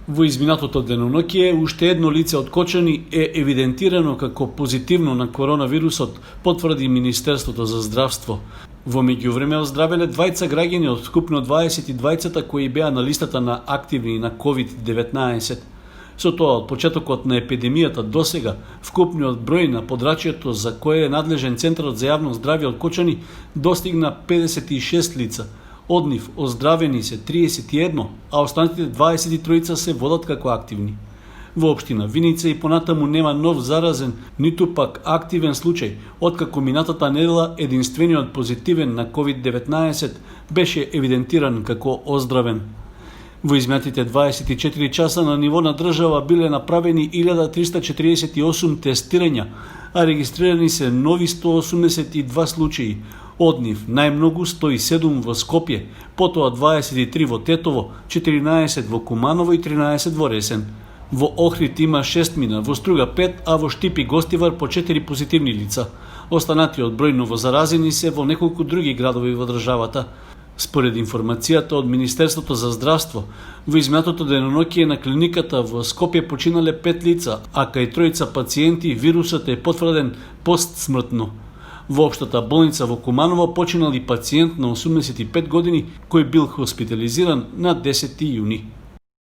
Во изминатото деноноќие, уште едно лице од Кочани е евидентирано како позитивно на коронавирусот, потврди Министерството за здравство. Во меѓувреме оздравеле двајца граѓани од вкупно 22 кои беа на листата на активни на COVID-19. Со тоа, од почетокот на епидемијата досега, вкупниот број на подрачјето за кое е надлежен Центарот за јавно здравје од Кочани достигна 56 лица. Од нив оздравени се 31, а останатите 23 се водат како активни. Во општина Виница и понатаму нема нов заразен, ниту пак активен случај, откако минатата недела единствениот позитивен на COVID-19 беше евидентиран како оздравен. Во изминатите 24 часа на ниво на држава биле направени 1348 тестирања, а регистрирани се нови 182 случаи. Од нив најмногу 107 во Скопје, потоа 23 во Тетово, 14 во Куманово и 13 во Ресен. Во Охрид има 6 мина, во Струга 5, а во Штип и Гостивар по 4 позитивни лица. Останатиот број новозаразени се во неколку други градови во државата. Според информацијата од Министерството за здравство, во изминатото деноноќие на клиниката во Скопје починале 5 лица, а кај тројца пациенти вирусот е потврден постсмртно. Во општата болница во Куманово починал и пациент на 85 години кој бил хоспитализиран на 10 јуни.